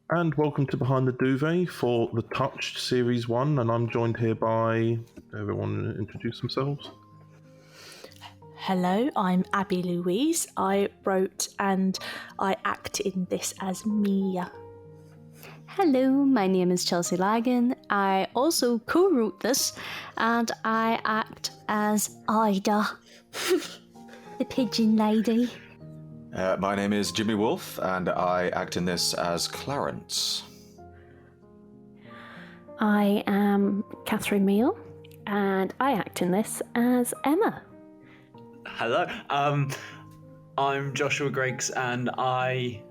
And welcome to Behind the Duvet for the Touched Series 1, and I'm joined here by... Everyone introduce themselves? Hello, I'm Abby Louise. I wrote and I act in this as Mia. Hello, my name is Chelsea Lagan. I also co-wrote this, and I act as Ida, the pigeon lady. My name is Jimmy Wolfe, and I act in this as Clarence. I am Catherine Meal, and I act in this as Emma. Hello, I'm Joshua Griggs, and I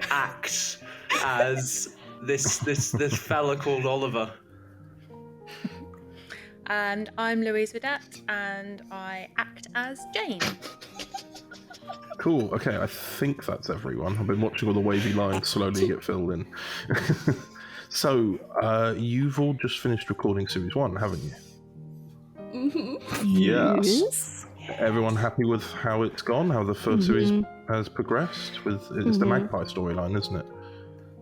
act as this fella called Oliver. And I'm Louise Vidette, and I act as Jane. Cool, okay, I think that's everyone. I've been watching all the wavy lines slowly get filled in. So, you've all just finished recording Series 1, haven't you? Mm-hmm. Yes. Everyone happy with how it's gone? How the first series has progressed? It's the Magpie storyline, isn't it?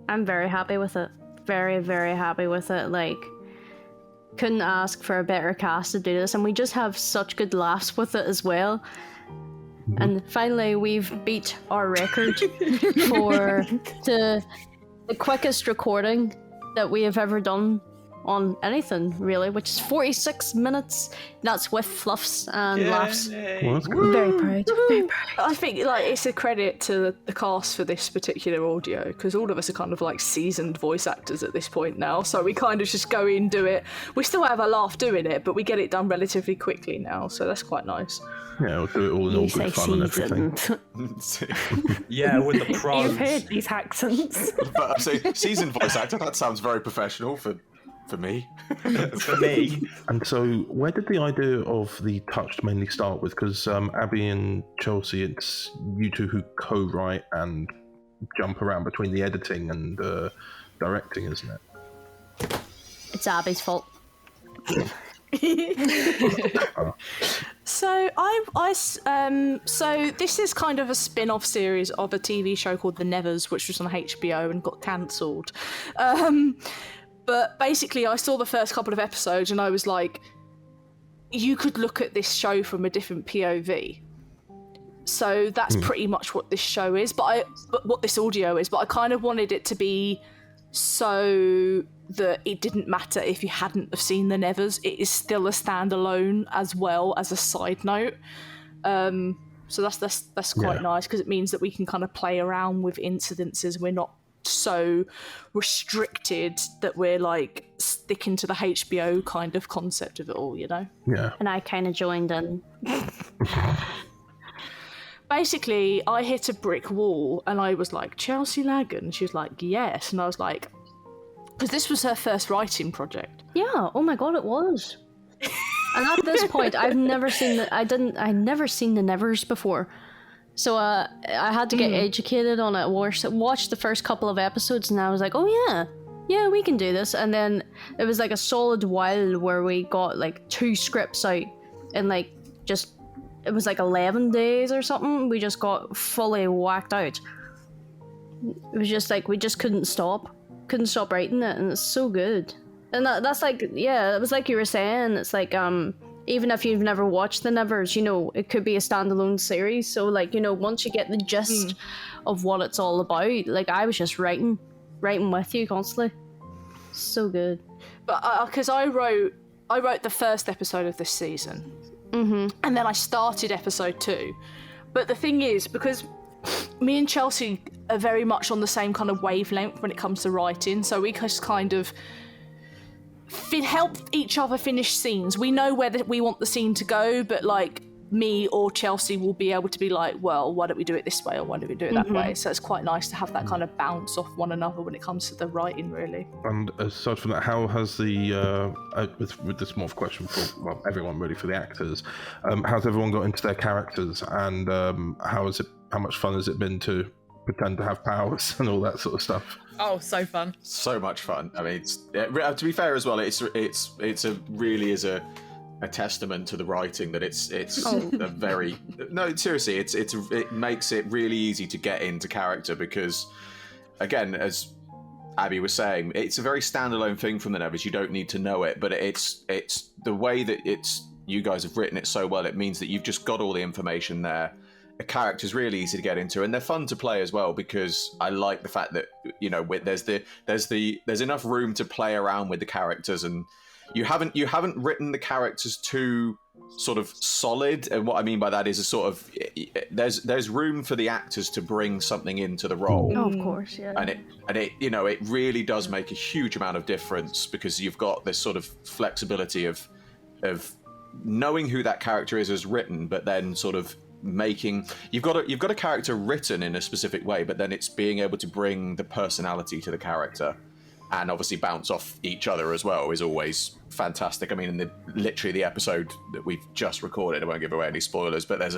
I'm very happy with it. Very, very happy with it. Like, couldn't ask for a better cast to do this, and we just have such good laughs with it as well. And finally, we've beat our record for the quickest recording that we have ever done on anything, really, which is 46 minutes. That's with fluffs and laughs. Well, that's good. Very proud. Very proud. I think it's a credit to the cast for this particular audio, because all of us are kind of like seasoned voice actors at this point now, so we kind of just go in, do it. We still have a laugh doing it, but we get it done relatively quickly now, so that's quite nice. Yeah, we'll do it all in all good fun and everything. Yeah, with the pros. You've heard these accents. But I say, seasoned voice actor, that sounds very professional for me. For me. And so, where did the idea of the Touched mainly start with? Because Abby and Chelsea, it's you two who co-write and jump around between the editing and directing, isn't it? It's Abby's fault. So so this is kind of a spin-off series of a TV show called The Nevers, which was on HBO and got cancelled. But basically, I saw the first couple of episodes and I was like, you could look at this show from a different POV. So that's pretty much what this show is, but what this audio is. But I kind of wanted it to be so that it didn't matter if you hadn't have seen The Nevers. It is still a standalone as well as a side note. So that's quite nice, because it means that we can kind of play around with incidences. We're not so restricted that we're like sticking to the HBO kind of concept of it all, you know? Yeah. And I kind of joined in. Basically, I hit a brick wall and I was like, Chelsea Lagan? She was like, yes. And I was like, because this was her first writing project. Yeah, oh my god, it was. And at this point, I'd never seen the Nevers before. So I had to get educated on it, watch the first couple of episodes, and I was like, oh yeah, we can do this. And then it was like a solid while where we got like 2 scripts out in like it was like 11 days or something. We just got fully whacked out. It was just like, we just couldn't stop writing it, and it's so good. And that's like, yeah, it was like you were saying, it's like, even if you've never watched The Nevers, you know, it could be a standalone series. So, like, you know, once you get the gist of what it's all about, like, I was just writing with you constantly. So good. But because I wrote the first episode of this season, and then I started episode 2. But the thing is, because me and Chelsea are very much on the same kind of wavelength when it comes to writing, so we just kind of help each other finish scenes. We know where we want the scene to go, but like me or Chelsea will be able to be like, well, why don't we do it this way, or why don't we do it that way? So it's quite nice to have that kind of bounce off one another when it comes to the writing, really. And aside from that, how has the with this more of a question for everyone, really, for the actors, how's everyone got into their characters, and how much fun has it been to pretend to have powers and all that sort of stuff? Oh, so fun. So much fun. I mean, to be fair as well, it's a testament to the writing that it's a very seriously, it makes it really easy to get into character, because again, as Abby was saying, it's a very standalone thing from the Nevers. You don't need to know it, but it's the way that you guys have written it so well. It means that you've just got all the information there. A character's really easy to get into, and they're fun to play as well, because I like the fact that, you know, there's enough room to play around with the characters, and you haven't written the characters too sort of solid. And what I mean by that is a sort of there's room for the actors to bring something into the role. Oh, of course, yeah. And it you know, it really does make a huge amount of difference, because you've got this sort of flexibility of knowing who that character is as written, but then sort of you've got a character written in a specific way, but then it's being able to bring the personality to the character, and obviously bounce off each other as well is always fantastic. I mean, in literally the episode that we've just recorded, I won't give away any spoilers, but there's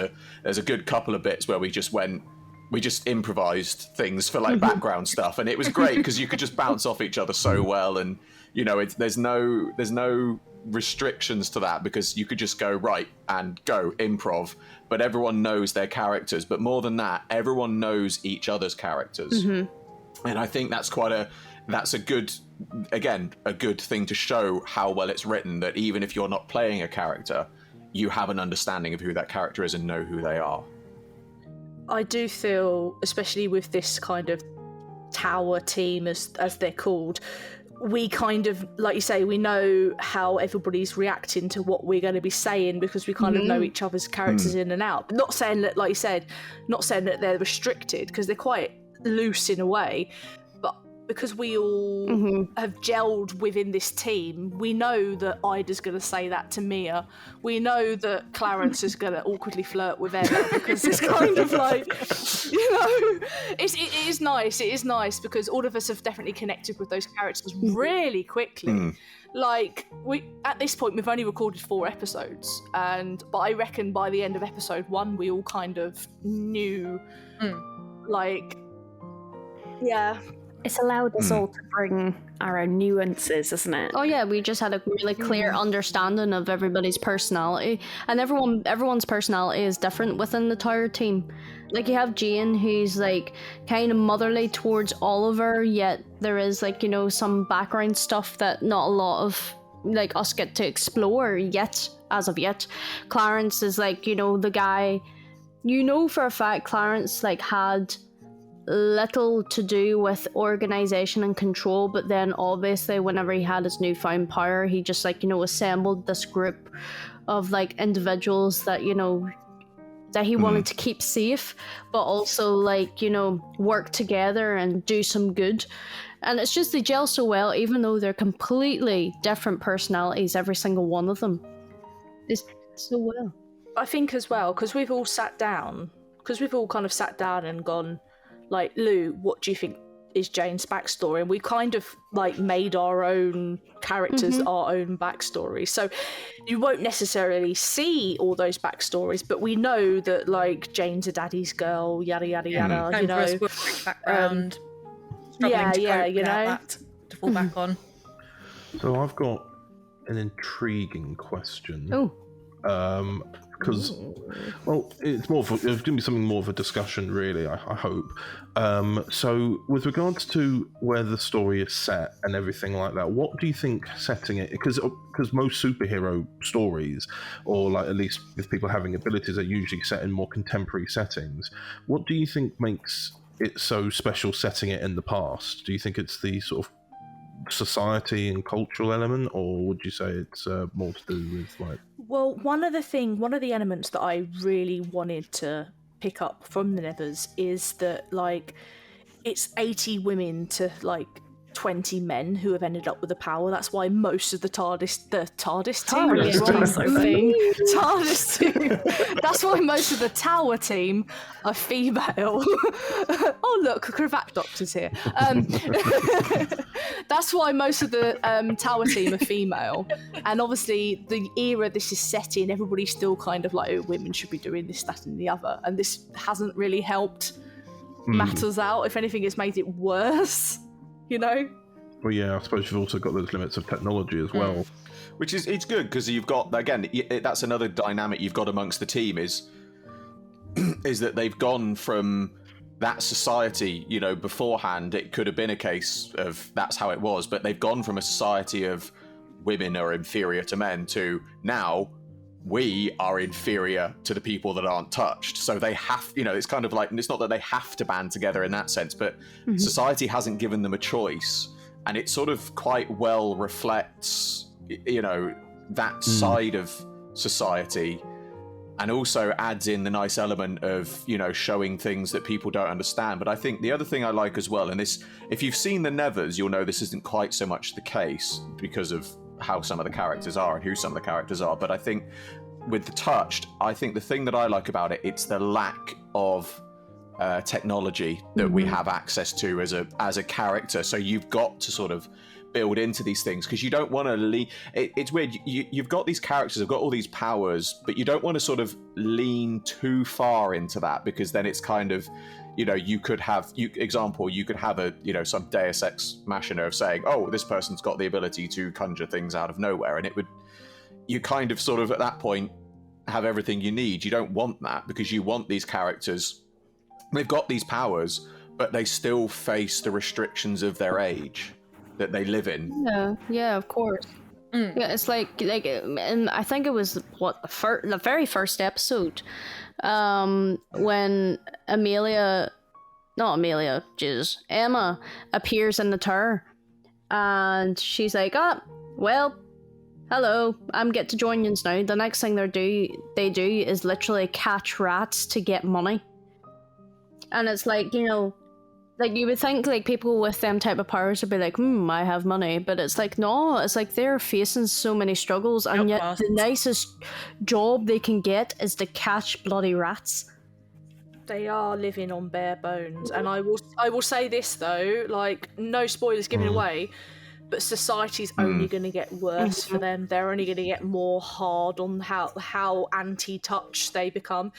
a good couple of bits where we just improvised things for like background stuff, and it was great because you could just bounce off each other so well, and you know, there's no restrictions to that, because you could just go right and go improv, but everyone knows their characters. But more than that, everyone knows each other's characters, and I think that's a good thing to show how well it's written, that even if you're not playing a character, you have an understanding of who that character is and know who they are. I do feel, especially with this kind of tower team, as they're called, we kind of, like you say, we know how everybody's reacting to what we're going to be saying, because we kind of know each other's characters in and out. But not saying that, like you said, not saying that they're restricted, because they're quite loose in a way. But because we all have gelled within this team, we know that Ida's going to say that to Mia. We know that Clarence is going to awkwardly flirt with Emma, because it's kind of like, you know, it is nice. It is nice because all of us have definitely connected with those characters really quickly. Like, at this point, we've only recorded 4 episodes, but I reckon by the end of episode 1, we all kind of knew, like, yeah. It's allowed us all to bring our own nuances, isn't it? Oh yeah, we just had a really clear understanding of everybody's personality, and everyone's personality is different within the tower team. Like, you have Jane, who's like kind of motherly towards Oliver, yet there is, like, you know, some background stuff that not a lot of like us get to explore yet, as of yet. Clarence is like, you know, the guy, you know, for a fact Clarence like had little to do with organization and control, but then obviously whenever he had his newfound power, he just, like, you know, assembled this group of like individuals that, you know, that he wanted to keep safe, but also, like, you know, work together and do some good. And it's just, they gel so well, even though they're completely different personalities, every single one of them. It's so well. I think as well, because we've all kind of sat down and gone, like, Lou, what do you think is Jane's backstory? And we kind of like made our own characters, our own backstory. So you won't necessarily see all those backstories, but we know that, like, Jane's a daddy's girl, yada yada yada. You know, background, struggling to cope without that to fall back on. So I've got an intriguing question. Oh. Because, well, it's going to be something more of a discussion, really, I hope. So, with regards to where the story is set and everything like that, what do you think setting it? Because most superhero stories, or like at least with people having abilities, are usually set in more contemporary settings. What do you think makes it so special setting it in the past? Do you think it's the sort of society and cultural element, or would you say it's more to do with, like... Well, one of the elements that I really wanted to pick up from the Nevers is that, like, it's 80 women to, like, 20 men who have ended up with the power. That's why most of the TARDIS team. That's why most of the tower team are female. Oh look, cravat doctor's here. That's why most of the tower team are female. And obviously the era this is set in, everybody's still kind of like, oh, women should be doing this, that and the other. And this hasn't really helped matters out. If anything, it's made it worse. You know? Well, yeah, I suppose you've also got those limits of technology as well. Which is, it's good, because you've got, again, that's another dynamic you've got amongst the team is that they've gone from that society, you know, beforehand, it could have been a case of that's how it was, but they've gone from a society of women are inferior to men to now we are inferior to the people that aren't touched. So they have, you know, it's kind of like, it's not that they have to band together in that sense, but society hasn't given them a choice. And it sort of quite well reflects, you know, that side of society, and also adds in the nice element of, you know, showing things that people don't understand. But I think the other thing I like as well, and this, if you've seen the Nevers, you'll know this isn't quite so much the case because of how some of the characters are and who some of the characters are. But I think with the Touched, I think the thing that I like about it, it's the lack of technology that we have access to as a character. So you've got to sort of build into these things, because you don't want to it's weird, you've got these characters have got all these powers, but you don't want to sort of lean too far into that, because then it's kind of, you know, you could have you could have a, you know, some Deus Ex Machina of saying, oh, this person's got the ability to conjure things out of nowhere, and it would, you kind of sort of at that point have everything you need. You don't want that, because you want these characters, they've got these powers, but they still face the restrictions of their age that they live in. Yeah, of course. Yeah, it's like, and I think it was the very first episode, when Emma appears in the tower, and she's like, well, hello, I'm get to join yous now. The next thing they do is literally catch rats to get money. And it's like, you know, like you would think like people with them type of powers would be like, I have money, but it's like, no, it's like they're facing so many struggles, and yet the nicest job they can get is to catch bloody rats. They are living on bare bones, and I will say this though, like, no spoilers given away, but society's only going to get worse for them. They're only going to get more hard on how anti-touch they become.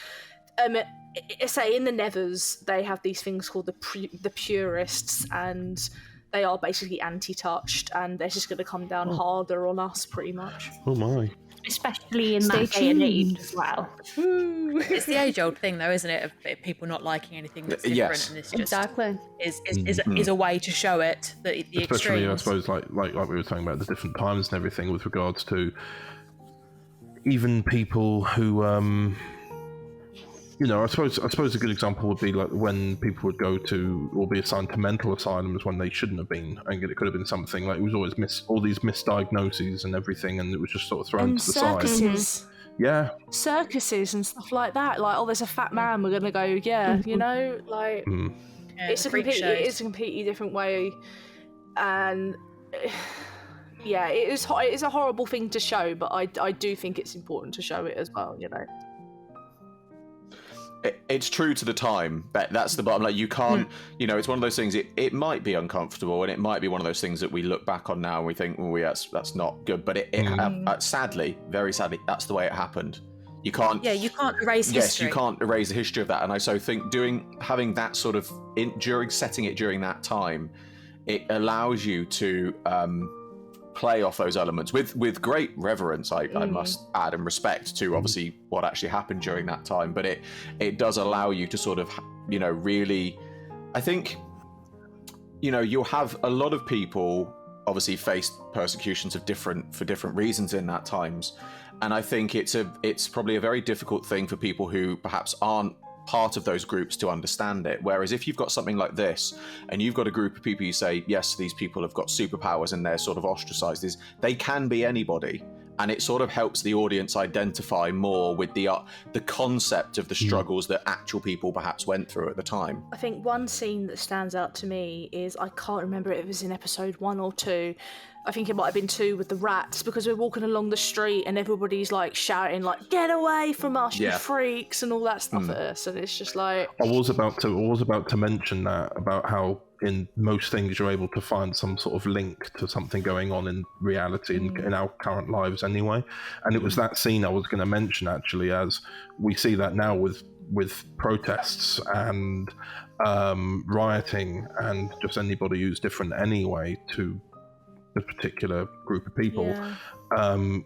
Say in the Nevers, they have these things called the purists, and they are basically anti-touched, and they're just going to come down harder on us, pretty much. Oh my! Especially in that day and age as well. It's the age-old thing, though, isn't it? Of people not liking anything that's different, Yes. and this just Exactly. is a way to show it. The Especially, extremes. I suppose, like we were talking about the different times and everything, with regards to even people who, you know, I suppose a good example would be like when people would go to or be assigned to mental asylums when they shouldn't have been. I think it could have been something like, it was always all these misdiagnoses and everything, and it was just sort of thrown And to the side. circuses. Yeah. Circuses and stuff like that. Like, oh, there's a fat man, we're gonna go, yeah, you know, like Yeah, it's a freak completely shows. different way, and yeah, it is a horrible thing to show, but I do think it's important to show it as well, you know. It's true to the time, but that's the bottom. Like, you can't, you know, it's one of those things, it might be uncomfortable, and it might be one of those things that we look back on now and we think, that's not good, but sadly, very sadly, that's the way it happened. You can't erase history. Yes, you can't erase the history of that, and I so think having that sort of setting it during that time, it allows you to play off those elements with great reverence, I must add, and respect to obviously what actually happened during that time, but it does allow you to sort of, you know, really, I think, you know, you'll have a lot of people obviously faced persecutions for different reasons in that times, and I think it's probably a very difficult thing for people who perhaps aren't part of those groups to understand it. Whereas if you've got something like this, and you've got a group of people, you say, yes, these people have got superpowers and they're sort of ostracized, they can be anybody. And it sort of helps the audience identify more with the concept of the struggles that actual people perhaps went through at the time. I think one scene that stands out to me is, I can't remember if it was in episode 1 or 2, I think it might have been 2, with the rats, because we're walking along the street and everybody's like shouting like, get away from us, you freaks, and all that stuff at us, and it's just like, I was about to mention that, about how in most things you're able to find some sort of link to something going on in reality in our current lives anyway, and it was that scene I was going to mention, actually, as we see that now with protests and rioting and just anybody who's different anyway to a particular group of people.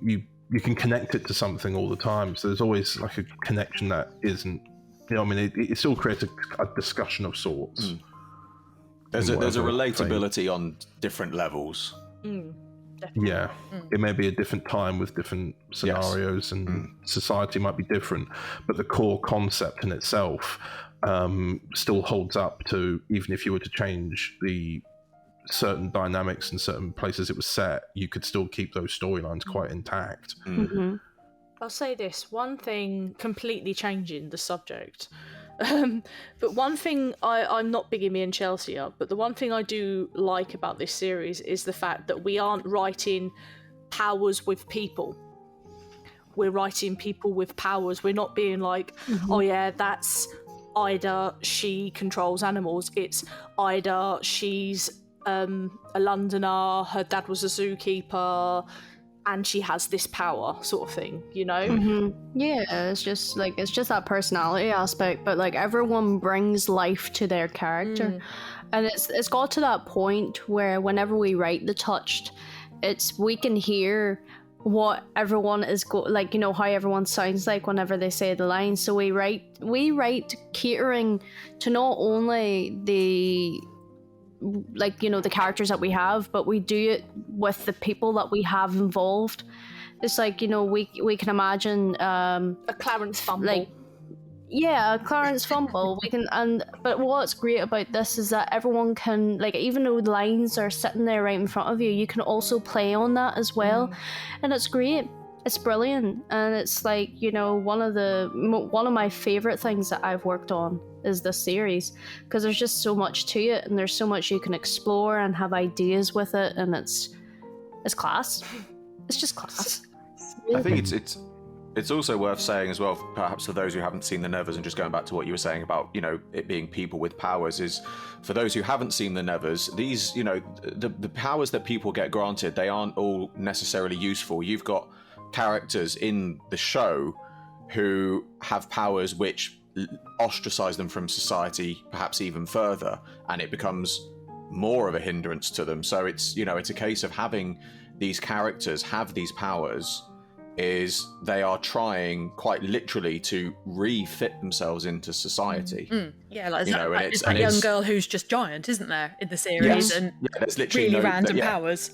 You can connect it to something all the time, so there's always like a connection that isn't you know, I mean, it still creates a discussion of sorts. There's a whatever relatability on different levels. Yeah, it may be a different time with different scenarios, and society might be different, but the core concept in itself still holds up to, even if you were to change the certain dynamics in certain places it was set, you could still keep those storylines quite intact. I'll say this, one thing, completely changing the subject, but one thing I'm not bigging me and Chelsea up, but the one thing I do like about this series is the fact that we aren't writing powers with people. We're writing people with powers. We're not being like, oh yeah, that's Ida, she controls animals. It's Ida, she's a Londoner, her dad was a zookeeper, and she has this power, sort of thing, you know? Yeah, it's just that personality aspect, but like everyone brings life to their character. And it's got to that point where whenever we write The Touched, we can hear what everyone is like, you know, how everyone sounds like whenever they say the lines. So we write catering to not only the, like, you know, the characters that we have, but we do it with the people that we have involved. It's like, you know, we can imagine A Clarence Fumble. like, yeah, Clarence Fumble. But what's great about this is that everyone can, like, even though the lines are sitting there right in front of you, you can also play on that as well, and it's great. It's brilliant, and it's like, you know, one of my favorite things that I've worked on is this series, because there's just so much to it, and there's so much you can explore and have ideas with it, and it's class. It's just class. I think it's also worth saying as well, perhaps for those who haven't seen The Nevers, and just going back to what you were saying about, you know, it being people with powers, is for those who haven't seen The Nevers, these, you know, the powers that people get granted, they aren't all necessarily useful. You've got characters in the show who have powers which ostracize them from society, perhaps even further, and it becomes more of a hindrance to them. So it's, you know, it's a case of having these characters have these powers is they are trying quite literally to refit themselves into society. Yeah, like, you know, and it's that young girl who's just giant, isn't there, in the series, and there's literally really random powers.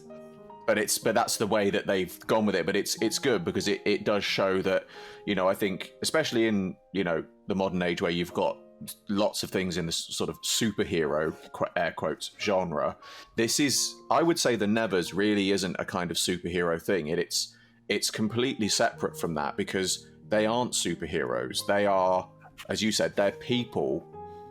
But that's the way that they've gone with it. But it's good because it does show that, you know, I think especially in, you know, the modern age where you've got lots of things in this sort of superhero air quotes genre, this is, I would say, The Nevers really isn't a kind of superhero thing. It's completely separate from that, because they aren't superheroes. They are, as you said, they're people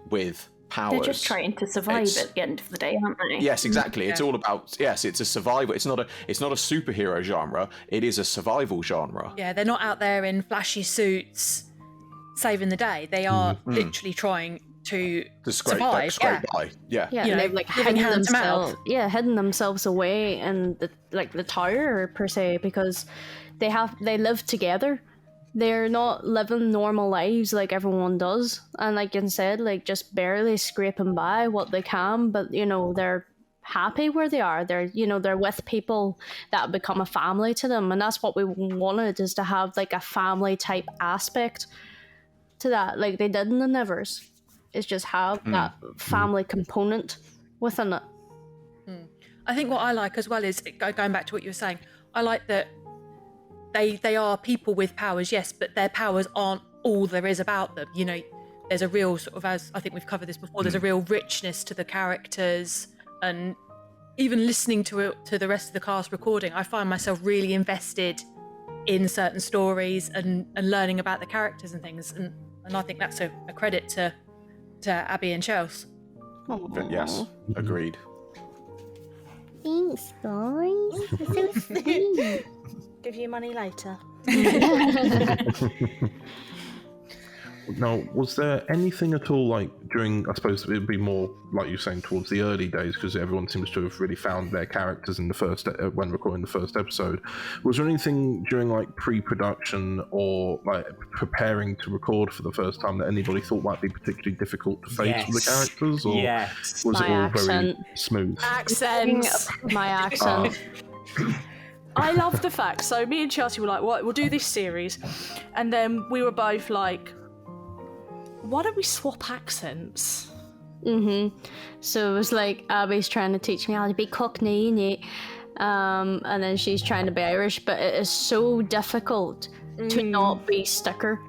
with powers. They're just trying to survive at the end of the day, aren't they? Yes, exactly. It's all about, it's a survival. It's not a superhero genre. It is a survival genre. Yeah, they're not out there in flashy suits saving the day. They are literally trying to scrape survive. By. Yeah. Yeah, You know, they've like living hidden hand to mouth. hidden themselves away in the tower per se, because they live together. They're not living normal lives like everyone does, and like you said, like just barely scraping by what they can. But you know, they're happy where they are. They're with people that become a family to them, and that's what we wanted, is to have like a family type aspect to that, like they did in The Nevers. Is just have that family component within it. I think what I like as well is, going back to what you were saying, I like that they are people with powers, yes, but their powers aren't all there is about them. You know, there's a real sort of, as I think we've covered this before, there's a real richness to the characters, and even listening to the rest of the cast recording, I find myself really invested in certain stories and learning about the characters and things, and I think that's a credit to Abby and Chelsea. Yes, agreed. Thanks, guys. So sweet. Give you money later. Now, was there anything at all, like, during, I suppose it would be more, like you're saying, towards the early days, because everyone seems to have really found their characters in the first, when recording the first episode. Was there anything during, like, pre-production or, like, preparing to record for the first time that anybody thought might be particularly difficult to face with the characters? Or was it all very smooth? Accents. My accent. I love the fact, so me and Chelsea were like, well, we'll do this series, and then we were both like, why don't we swap accents? So it was like Abby's trying to teach me how to be Cockney, innit? And then she's trying to be Irish, but it is so difficult to not be Sticker.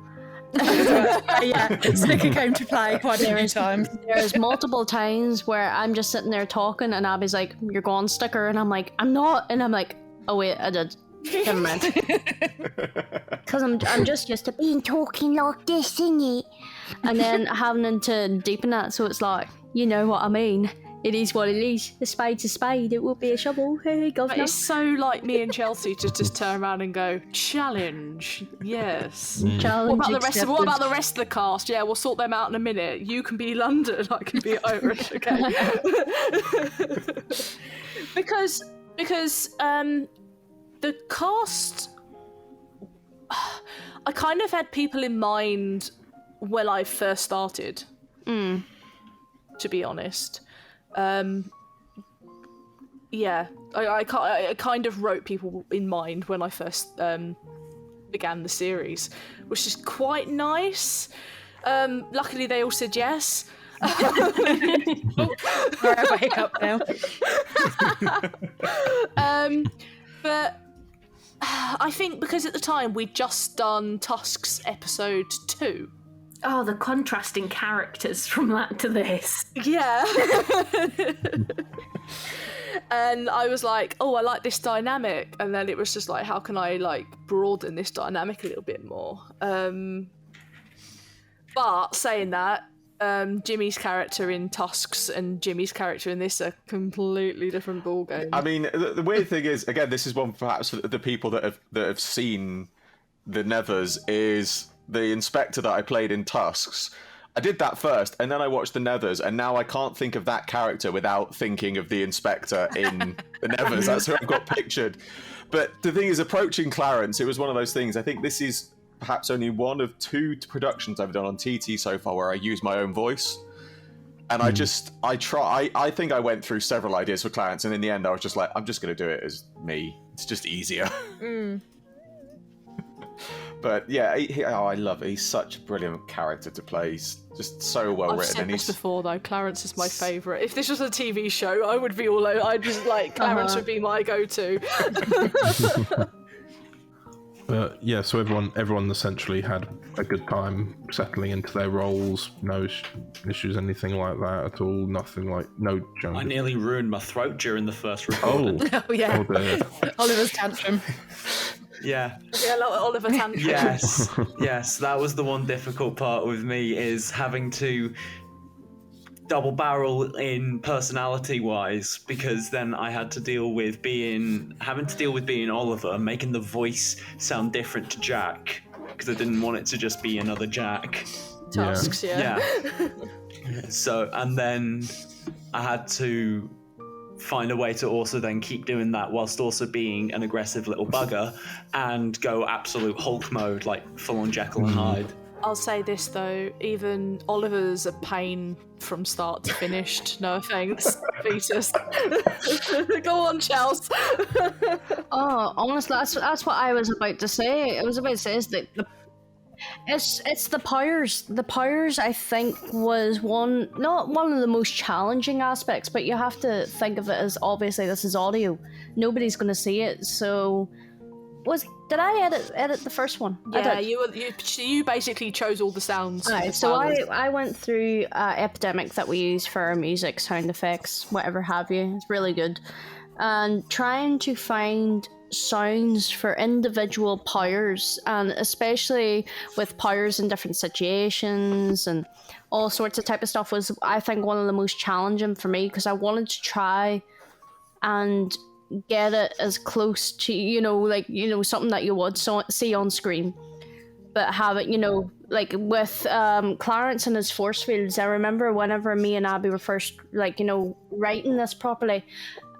Yeah, Sticker came to play quite a few times. There's multiple times where I'm just sitting there talking and Abby's like, "You're gone, Sticker," and I'm like, "I'm not," and I'm like, "Oh wait, I did." Never mind. Because I'm just used to being talking like this, innit? And then having to deepen that, so it's like, you know what I mean. It is what it is. A spade's a spade. It will be a shovel. Hey, But governor. it's so like me and Chelsea to just turn around and go, challenge, yes. Challenge What about accepted. the rest of the cast? Yeah, we'll sort them out in a minute. You can be London, I can be Irish, okay? because the cast, I kind of had people in mind when I first started. To be honest. Yeah, I kind of wrote people in mind when I first began the series, which is quite nice. Luckily, they all said yes. I have a hiccup now. But I think because at the time we'd just done Tusk's episode 2. Oh, the contrasting characters from that to this. Yeah. And I was like, oh, I like this dynamic. And then it was just like, how can I like broaden this dynamic a little bit more? But saying that, Jimmy's character in Tusk's and Jimmy's character in this are completely different ballgames. I mean, the weird thing is, again, this is one perhaps for the people that have seen the Nevers, is the inspector that I played in Tusks. I did that first, and then I watched the Nevers, and now I can't think of that character without thinking of the inspector in the Nevers. That's who I've got pictured. But the thing is, approaching Clarence, it was one of those things. I think this is perhaps only one of 2 productions I've done on TT so far where I use my own voice. And I think I went through several ideas for Clarence, and in the end I was just like, I'm just going to do it as me. It's just easier. But yeah, I love it. He's such a brilliant character to play. He's just so well I've written. said And this he's before though, Clarence is my favourite. If this was a TV show, I would be all over. I'd just like, Clarence would be my go-to. Yeah, so everyone essentially had a good time settling into their roles. No issues, anything like that at all. Nothing like no junk. I nearly ruined my throat during the first recording. Oh yeah, Oh dear. Oliver's tantrum. Yeah. Yeah, like Oliver Tantrum. Yes, that was the one difficult part with me, is having to double barrel in personality wise, because then I had to deal with being Oliver, making the voice sound different to Jack, because I didn't want it to just be another Jack. Tusks, yeah. So, and then I had to find a way to also then keep doing that whilst also being an aggressive little bugger and go absolute Hulk mode, like full on Jekyll and Hyde. I'll say this though, even Oliver's a pain from start to finish. No offense, Vetus. Go on, Chels. Oh, honestly, that's what I was about to say. I was about to say is that it's the powers. The powers, I think, was not one of the most challenging aspects, but you have to think of it as, obviously this is audio. Nobody's going to see it, so did I edit the first one? Yeah, you basically chose all the sounds. Right, so I went through Epidemic that we use for our music, sound effects, whatever have you. It's really good. And trying to find sounds for individual powers, and especially with powers in different situations and all sorts of type of stuff, was, I think, one of the most challenging for me, because I wanted to try and get it as close to, something that you would see on screen, but have it, like with Clarence and his force fields. I remember whenever me and Abby were first, writing this properly,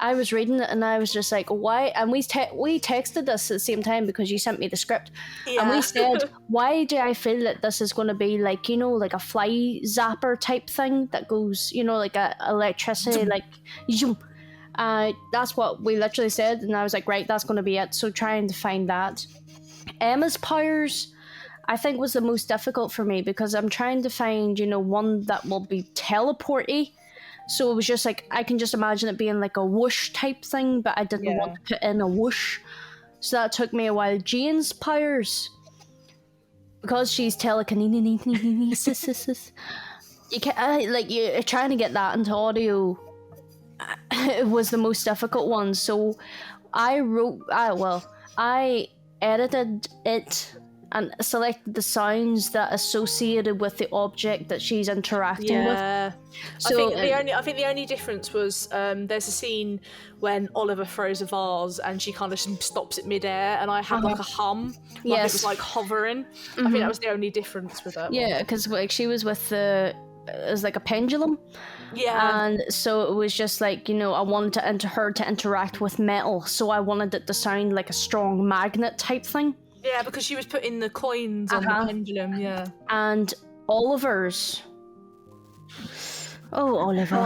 I was reading it and I was just like, why? And we texted this at the same time because you sent me the script. Yeah. And we said, why do I feel that this is going to be like, like a fly zapper type thing that goes, like a electricity, like, that's what we literally said. And I was like, right, that's going to be it. So trying to find that. Emma's powers, I think was the most difficult for me, because I'm trying to find, one that will be teleporty. So it was just like, I can just imagine it being like a whoosh type thing, but I didn't want to put in a whoosh. So that took me a while. Jane's powers, because she's telekinesis, you can you're trying to get that into audio. It was the most difficult one. So I edited it and selected the sounds that associated with the object that she's interacting with. So I think the only difference was there's a scene when Oliver throws a vase and she kind of stops it midair, and I had like a hum, like it was like hovering. I think that was the only difference with it. Yeah, because like she was with it was like a pendulum. Yeah. And so it was just like, I wanted her to interact with metal, so I wanted it to sound like a strong magnet type thing. Yeah, because she was putting the coins on the pendulum, And Oliver's... Oh, Oliver.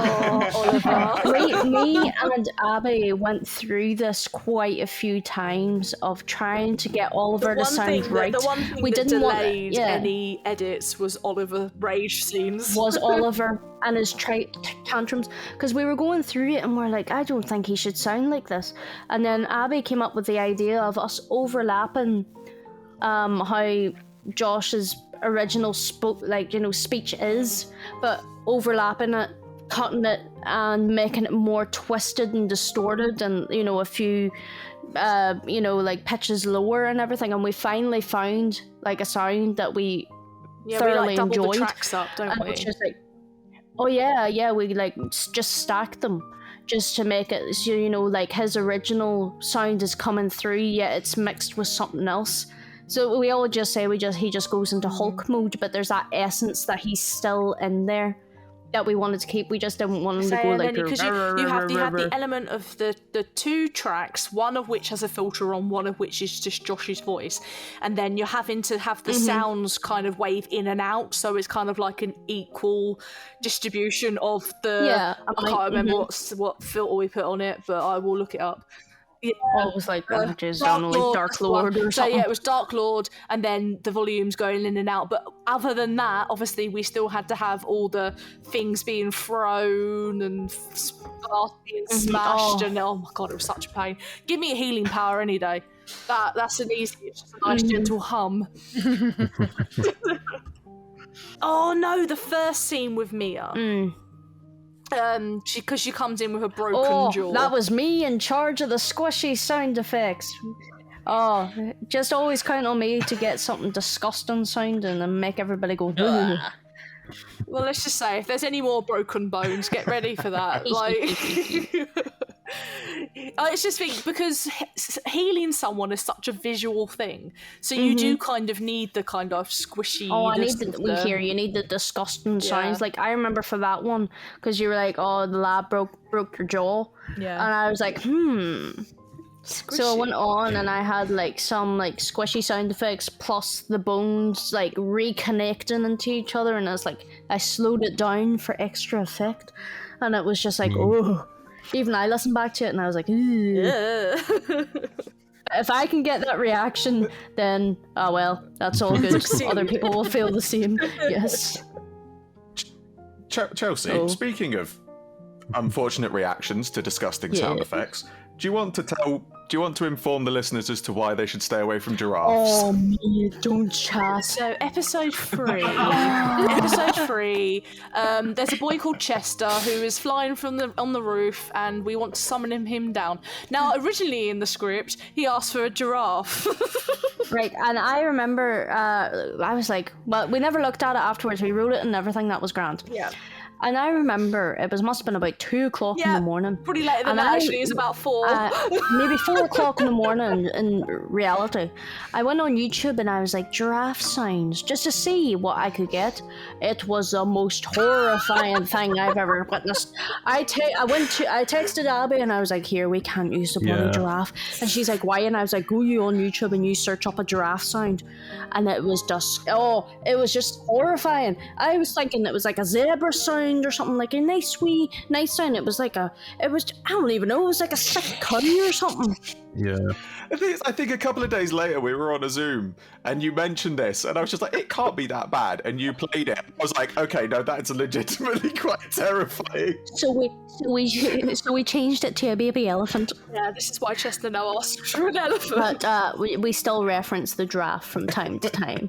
Me and Abby went through this quite a few times of trying to get Oliver to sound right. The one thing that delayed any edits was Oliver rage scenes. Was Oliver and his tantrums. Because we were going through it and we're like, I don't think he should sound like this. And then Abby came up with the idea of us overlapping how Josh's original speech is, but overlapping it, cutting it, and making it more twisted and distorted, and a few pitches lower and everything. And we finally found like a sound that we thoroughly double enjoyed. The tracks up, don't we? It's just like, we like just stacked them just to make it so like his original sound is coming through, yet it's mixed with something else. So we all just say he just goes into Hulk mode, but there's that essence that he's still in there that we wanted to keep. We just didn't want him to go like... Because you have the element of the two tracks, one of which has a filter on, one of which is just Josh's voice, and then you're having to have the sounds kind of wave in and out, so it's kind of like an equal distribution of the... I can't remember what filter we put on it, but I will look it up. Yeah, it was like Dark Lord or something. So yeah, it was Dark Lord, and then the volumes going in and out. But other than that, obviously, we still had to have all the things being thrown and being smashed, and oh my god, it was such a pain. Give me a healing power any day. That's an easy, it's just a nice gentle hum. Oh no, the first scene with Mia. Because she comes in with a broken jaw. That was me in charge of the squishy sound effects. Oh, just always count on me to get something disgusting sounding and make everybody go. Well, let's just say, if there's any more broken bones, get ready for that. It's just because healing someone is such a visual thing, so you do kind of need the kind of squishy. You need the disgusting sounds. Like I remember for that one, because you were like, "Oh, the lab broke your jaw," and I was like, Squishy. So I went on and I had like some like squishy sound effects plus the bones like reconnecting into each other, and I slowed it down for extra effect, and it was just like even I listened back to it and I was like, if I can get that reaction, then that's all good. Other people will feel the same. Yes. Chelsea, speaking of unfortunate reactions to disgusting sound effects, do you want to inform the listeners as to why they should stay away from giraffes? Oh, me, don't chat. So, episode 3. There's a boy called Chester who is flying on the roof, and we want to summon him down. Now, originally in the script, he asked for a giraffe. Right, and I remember, I was like, well, we never looked at it afterwards. We wrote it and everything, that was grand. Yeah. And I remember must have been about 2 o'clock in the morning. Pretty later than that, actually. It was about 4. Maybe 4 o'clock in the morning in reality. I went on YouTube and I was like, giraffe sounds, just to see what I could get. It was the most horrifying thing I've ever witnessed. I texted Abby and I was like, here, we can't use the bloody giraffe. And she's like, why? And I was like, go you on YouTube and you search up a giraffe sound. And it was just, it was just horrifying. I was thinking it was like a zebra sound sound or something, like a nice wee night sound. It was I don't even know, it was like a sick curry or something. Yeah. I think a couple of days later we were on a Zoom and you mentioned this and I was just like, it can't be that bad, and you played it. I was like, okay, no, that's legitimately quite terrifying. So we changed it to a baby elephant. Yeah, this is why Chester now asked for an elephant. But we still reference the giraffe from time to time.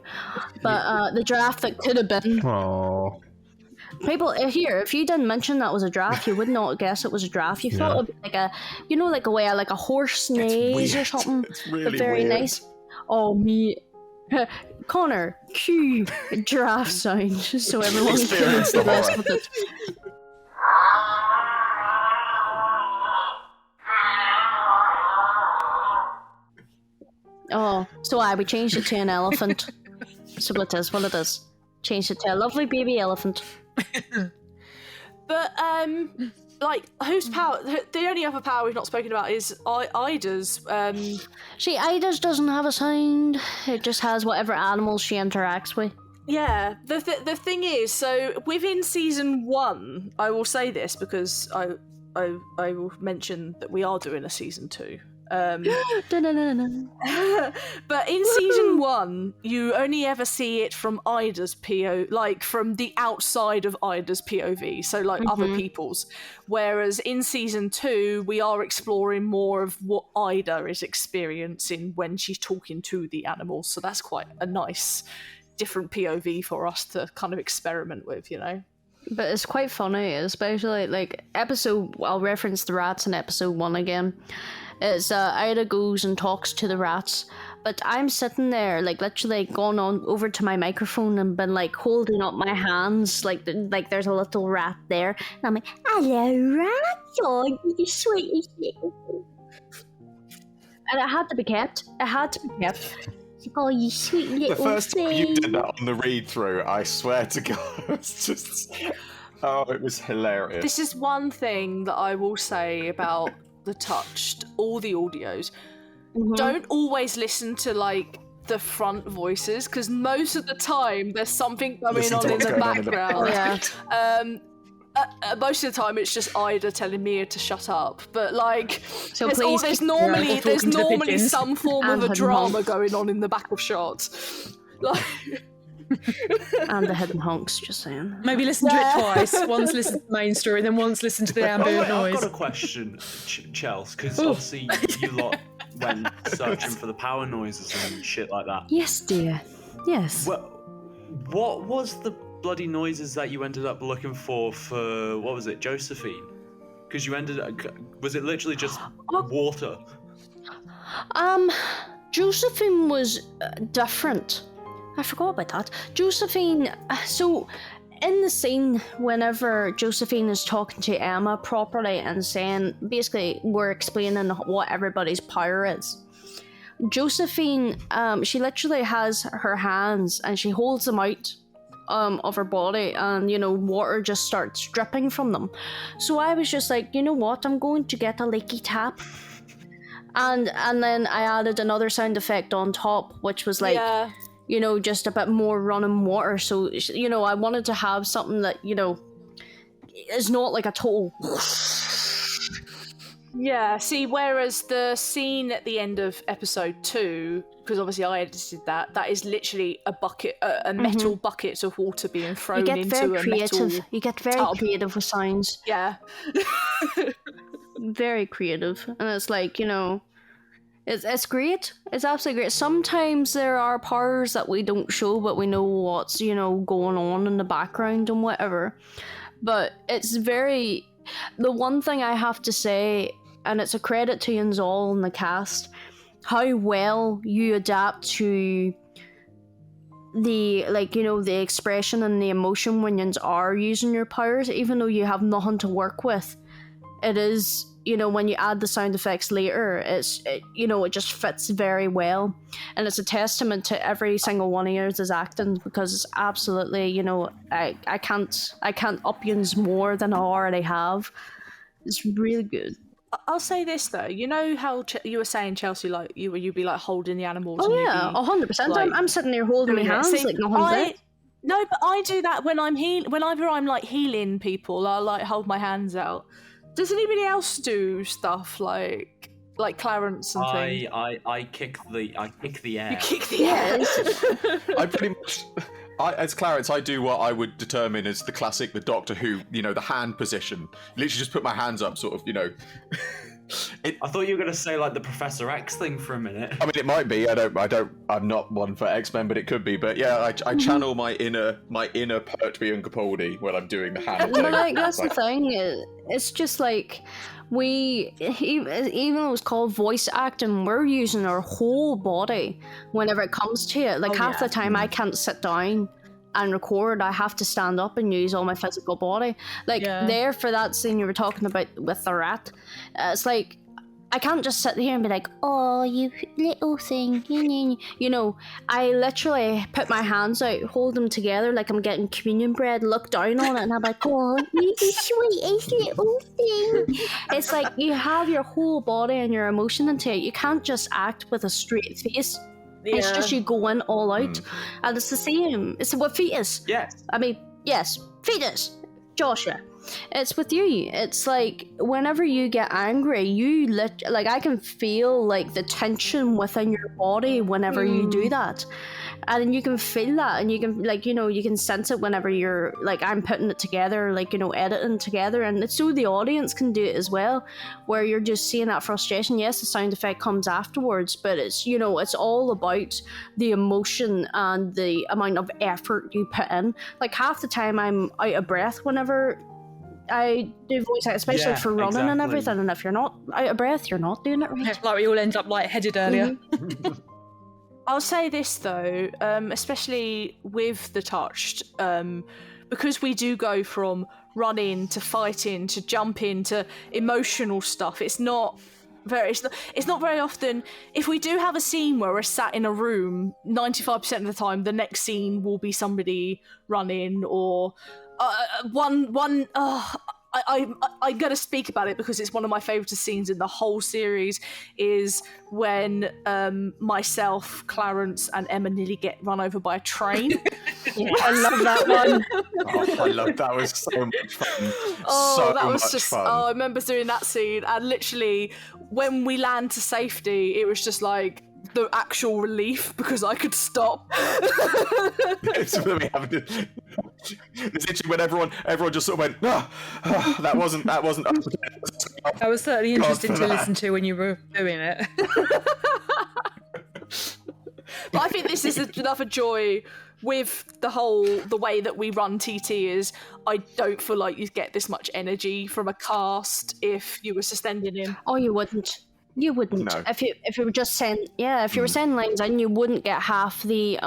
But the giraffe that could have been. Oh. People here, if you didn't mention that was a giraffe, you would not guess it was a giraffe. You thought it would be like a horse neighs or something. It's really but very weird. nice. Oh me, Connor, cue giraffe sound so everyone can Experience the mess horror. with it. Oh, so we changed it to an elephant. So it is what it is. Changed it to a lovely baby elephant. But like, whose power? The only other power we've not spoken about is Ida's. See, Ida's doesn't have a sound. It just has whatever animals she interacts with. Yeah, the thing is, so within season 1, I will say this because I will mention that we are doing a season 2. But in season 1, you only ever see it from Ida's POV, like from the outside of Ida's POV, so like other people's. Whereas in season 2, we are exploring more of what Ida is experiencing when she's talking to the animals. So that's quite a nice, different POV for us to kind of experiment with, you know? But it's quite funny, especially like I'll reference the rats in episode 1 again. It's Ida goes and talks to the rats, but I'm sitting there like literally gone on over to my microphone and been like holding up my hands like there's a little rat there, and I'm like, hello rat, oh you sweet. And it had to be kept. Oh, you sweet little The first time you thing. did that on the read through, I swear to God, it's just it was hilarious. This is one thing that I will say about the Touched, all the audios. Don't always listen to like the front voices, because most of the time there's something going Listen to on in what's the going on in the background. Yeah. Most of the time it's just Ida telling Mia to shut up, but like So there's please keep- normally Or talking to the pigeons. some form And of a hidden drama honks. going on in the back of shots. Like, And the hidden honks, just saying. Maybe listen to it twice. Once listen to the main story, then once listen to the Oh, ambient wait, I've noise. got a question, Chels, because obviously you lot went searching for the power noises and shit like that. Yes, dear. Yes. Well, what was the bloody noises that you ended up looking for, what was it, Josephine? Because you ended up, was it literally just water? Josephine was different. I forgot about that. Josephine, so in the scene, whenever Josephine is talking to Emma properly and saying, basically, we're explaining what everybody's power is. Josephine, she literally has her hands and she holds them out of her body, and water just starts dripping from them. So I was just like, you know what, I'm going to get a leaky tap. And then I added another sound effect on top, which was like, yeah. Just a bit more running water. So, I wanted to have something that, is not like a total. Yeah, see, whereas the scene at the end of episode 2, because obviously I edited that is literally a bucket, a metal bucket of water being thrown You get into very a creative. metal You get very tub. creative with sounds. Yeah. Very creative. And it's like, it's great. It's absolutely great. Sometimes there are powers that we don't show, but we know what's, going on in the background and whatever. But it's very... The one thing I have to say, and it's a credit to you all in the cast, how well you adapt to the, the expression and the emotion when you are using your powers, even though you have nothing to work with. It is, when you add the sound effects later, it just fits very well. And it's a testament to every single one of yours as acting, because it's absolutely, I can't up-use more than I already have. It's really good. I'll say this though, you know how you were saying, Chelsea, like you'd be like holding the animals. Oh and you'd yeah, be, 100%. like, I'm sitting there holding my doing it. hands See, like nothing's there. No, but I do that when I'm whenever I'm like healing people, I'll like hold my hands out. Does anybody else do stuff like Clarence and things? I kick the air. You kick the air. I pretty much, as Clarence, I do what I would determine as the classic, the Doctor Who, the hand position. Literally just put my hands up, sort of, I thought you were gonna say like the Professor X thing for a minute. I mean, it might be. I'm not one for X-Men, but it could be. But yeah, I channel my inner Pertwee and Capaldi when I'm doing the hand thing. But like, that's the thing. It's just like even though it's called voice acting, we're using our whole body whenever it comes to it. Like half the time, I can't sit down and record. I have to stand up and use all my physical body. Like there for that scene you were talking about with the rat, it's like I can't just sit here and be like, oh, you little thing, I literally put my hands out, hold them together like I'm getting communion bread, look down on it, and I'm like, oh, you the sweetest little thing. It's like you have your whole body and your emotion into it. You can't just act with a straight face. It's just you going all out. And it's the same. It's with fetus. Yes. I mean, yes, fetus. Joshua. It's with you. It's like whenever you get angry, I can feel like the tension within your body whenever you do that. And you can feel that, and you can you can sense it whenever you're like, I'm putting it together, editing together, and it's so the audience can do it as well, where you're just seeing that frustration. Yes, the sound effect comes afterwards, but it's it's all about the emotion and the amount of effort you put in. Like half the time I'm out of breath whenever I do voice act, especially for running and everything, and if you're not out of breath, you're not doing it right. Like we all end up lightheaded earlier. I'll say this though, especially with the Touched, because we do go from running to fighting to jumping to emotional stuff. It's not very often. If we do have a scene where we're sat in a room, 95% of the time, the next scene will be somebody running or I'm going to speak about it because it's one of my favourite scenes in the whole series, is when myself, Clarence and Emma nearly get run over by a train. I love that one. I love that. Was so much fun. Fun. I remember doing that scene, and literally when we land to safety, it was just like the actual relief because I could stop. It's literally when everyone just sort of went, that wasn't. That was certainly interesting to listen to when you were doing it. But I think this is another joy with the way that we run TT is I don't feel like you get this much energy from a cast if you were suspending him. Oh, you wouldn't. You wouldn't. No. If you were just saying, if you were saying lines in, you wouldn't get half the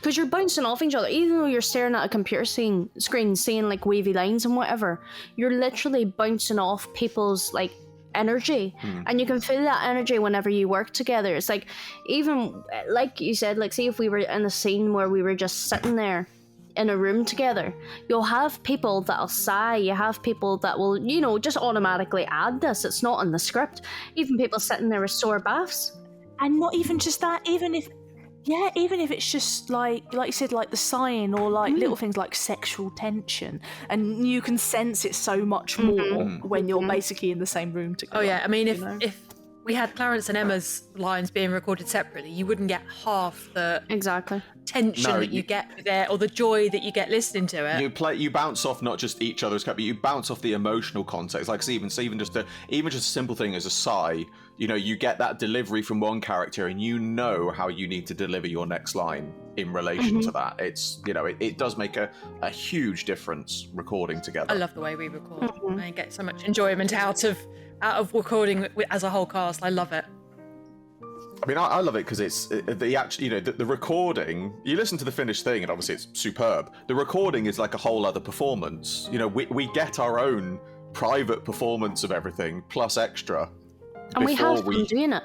because you're bouncing off each other. Even though you're staring at a computer screen seeing like wavy lines and whatever, you're literally bouncing off people's like energy, and you can feel that energy whenever you work together. It's like, even like you said, like say if we were in a scene where we were just sitting there in a room together, you'll have people that'll sigh, you have people that will just automatically add this. It's not in the script. Even people sitting there with sore baths. And not even just that, even if it's just like you said, like the sighing or like little things like sexual tension, and you can sense it so much more when you're basically in the same room together. Oh yeah, I mean if we had Clarence and Emma's lines being recorded separately, you wouldn't get half the tension that you get there, or the joy that you get listening to it. You bounce off not just each other's but you bounce off the emotional context. Like even just a simple thing as a sigh, you get that delivery from one character, and how you need to deliver your next line in relation to that. It's it does make a huge difference recording together. I love the way we record. I get so much enjoyment out of recording as a whole cast. I love it. I mean, I love it because it's the recording. You listen to the finished thing, and obviously it's superb. The recording is like a whole other performance. We get our own private performance of everything plus extra. And we have been doing it.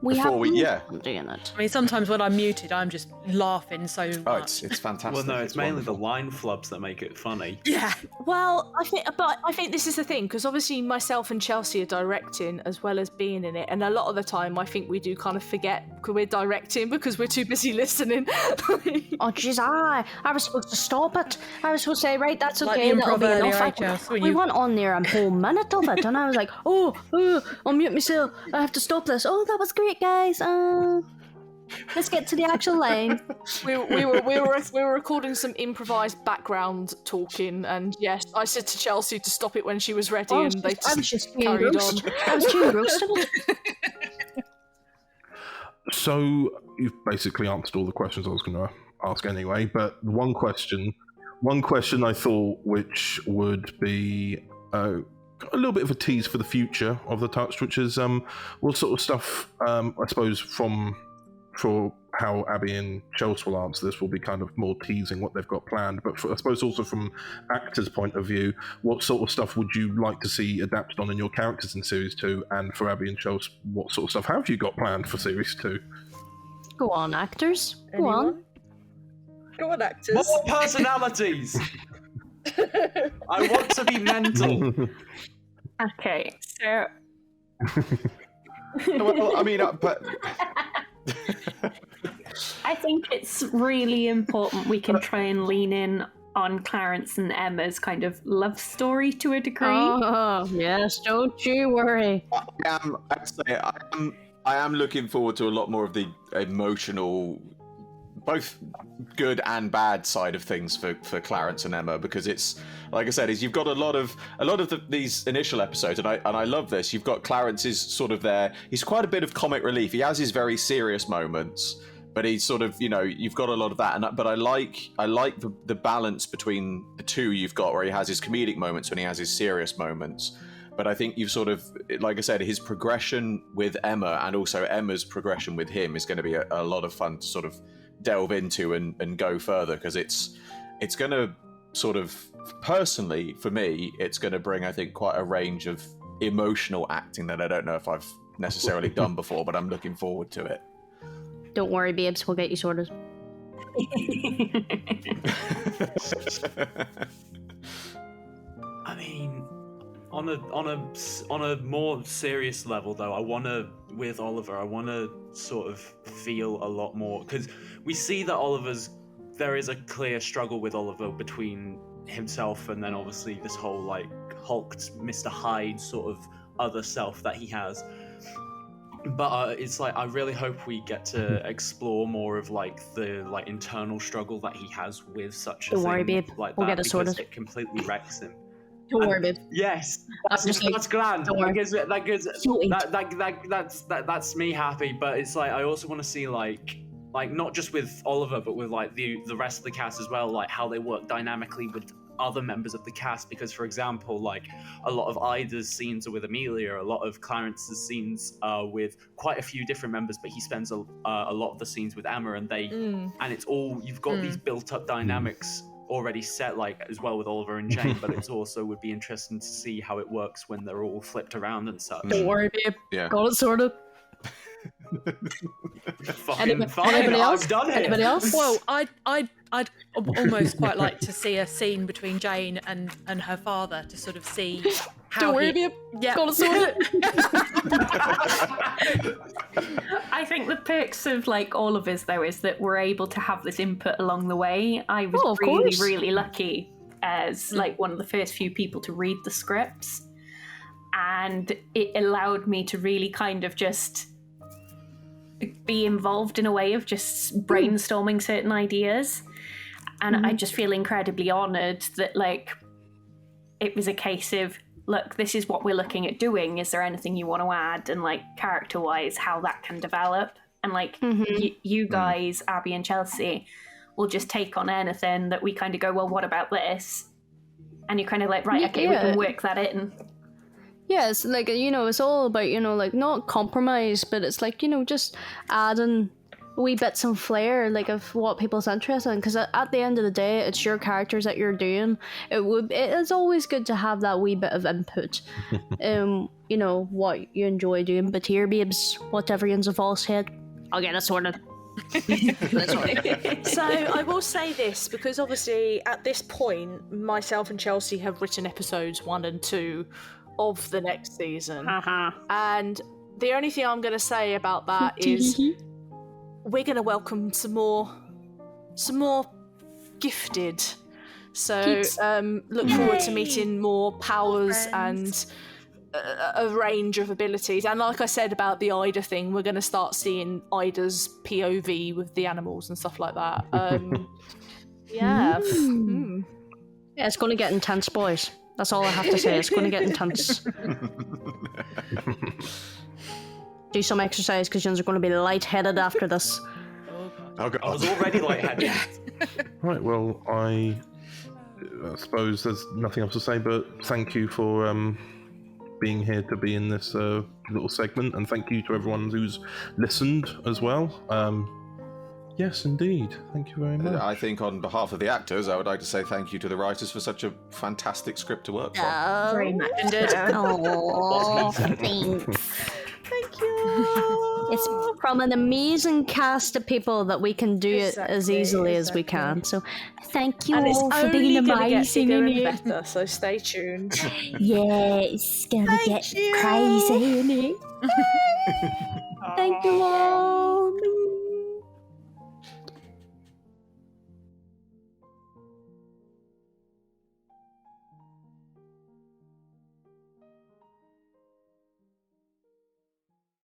We Before have we- yeah. doing it. I mean, sometimes when I'm muted, I'm just laughing so Oh, much. it's fantastic. Well, no, it's mainly wonderful. the line flubs that make it funny. Yeah. Well, I think this is the thing, because obviously myself and Chelsea are directing as well as being in it, and a lot of the time I think we do kind of forget because we're directing because we're too busy listening. Oh jeez, I was supposed to stop it. I was supposed to say, right, that's Like okay, the that'll improv be earlier, enough. eh, Chels, when We you- went on there a whole minute of it, and I was like, oh, I'll mute myself. I have to stop this. Oh, that was great, guys. Let's get to the actual line. we were recording some improvised background talking, and yes, I said to Chelsea to stop it when she was ready, I and they was just being carried gross. on. I was too engrossed in it. So you've basically answered all the questions I was going to ask anyway. But one question I thought which would be a little bit of a tease for the future of the Touched, which is what sort of stuff I suppose for how Abby and Chelsea will answer this will be kind of more teasing what they've got planned. But I suppose also from actors' point of view, what sort of stuff would you like to see adapted on in your characters in Series 2? And for Abby and Chelsea, what sort of stuff have you got planned for Series 2? Go on, actors. Go on. Anyone? Go on, actors. More personalities! I want to be mental. Okay, so Well, I mean, but I think it's really important we can try and lean in on Clarence and Emma's kind of love story to a degree. Oh, yes, don't you worry. I am looking forward to a lot more of the emotional, both good and bad side of things for Clarence and Emma, because it's like I said, is you've got a lot of these initial episodes, and I love this. You've got Clarence is sort of there. He's quite a bit of comic relief. He has his very serious moments, but he's sort of, you've got a lot of that. But I like the balance between the two you've got, where he has his comedic moments and he has his serious moments. But I think you've sort of, like I said, his progression with Emma and also Emma's progression with him is going to be a lot of fun to sort of delve into and go further, because it's going to sort of, personally for me, it's going to bring, I think, quite a range of emotional acting that I don't know if I've necessarily done before, but I'm looking forward to it. Don't worry, babes, we'll get you sorted. I mean, on a more serious level, though, I want to sort of feel a lot more, because we see that there is a clear struggle with Oliver between himself and then obviously this whole like hulked Mr. Hyde sort of other self that he has. But it's like I really hope we get to explore more of like the like internal struggle that he has with such a Don't thing worry, babe. like We'll that, get it because sorted. it completely wrecks him. Don't worry, babe. Yes, I'm just like, that's grand. don't worry. That's me happy. But it's like I also want to see like not just with Oliver, but with like the rest of the cast as well, like how they work dynamically with other members of the cast. Because for example, like a lot of Ida's scenes are with Amelia, a lot of Clarence's scenes are with quite a few different members, but he spends a lot of the scenes with Emma, and and it's all, you've got these built-up dynamics already set, like as well with Oliver and Jane. But it's also would be interesting to see how it works when they're all flipped around and such. Don't worry, babe. Yeah. Got it sorted. Fucking fine, Anybody else? I've done it. Anybody else? Well, I'd almost quite like to see a scene between Jane and her father to sort of see how Don't worry, babe. Yeah. Got it sorted. I think the perks of like all of us though is that we're able to have this input along the way. I was Oh, of really, course. really lucky as like one of the first few people to read the scripts, and it allowed me to really kind of just be involved in a way of just brainstorming certain ideas. And I just feel incredibly honoured that like it was a case of, look, this is what we're looking at doing. Is there anything you want to add? And like character-wise, how that can develop. And like you guys, Abby and Chelsea, will just take on anything that we kind of go, well, what about this? And you're kind of like, right, okay, we can work that in. Yeah, it's like, it's all about, like not compromise, but it's like, just adding wee bits and flair, like of what people's interested in. Because at the end of the day, it's your characters that you're doing. It is always good to have that wee bit of input. You know what you enjoy doing. But here, babes, what everyone's a false head. I'll get it sorted. So I will say this, because obviously at this point, myself and Chelsea have written episodes 1 and 2 of the next season, and the only thing I'm going to say about that is we're going to welcome some more gifted. So look forward to meeting more powers and a range of abilities. And like I said about the Ida thing, we're going to start seeing Ida's POV with the animals and stuff like that. Yeah, it's going to get intense, boys. That's all I have to say. It's going to get intense. Do some exercise because you're going to be lightheaded after this. I was already lightheaded. Right, well, I suppose there's nothing else to say, but thank you for being here to be in this little segment, and thank you to everyone who's listened as well. Yes, indeed. Thank you very much. I think on behalf of the actors, I would like to say thank you to the writers for such a fantastic script to work from. Very much. Oh, thanks. thank you. It's from an amazing cast of people that we can do it as easily as we can. So thank you And it's all for only being going to get amazing bigger in and it. better, so stay tuned. Yeah, it's gonna Thank get you. crazy in it. Thank you all.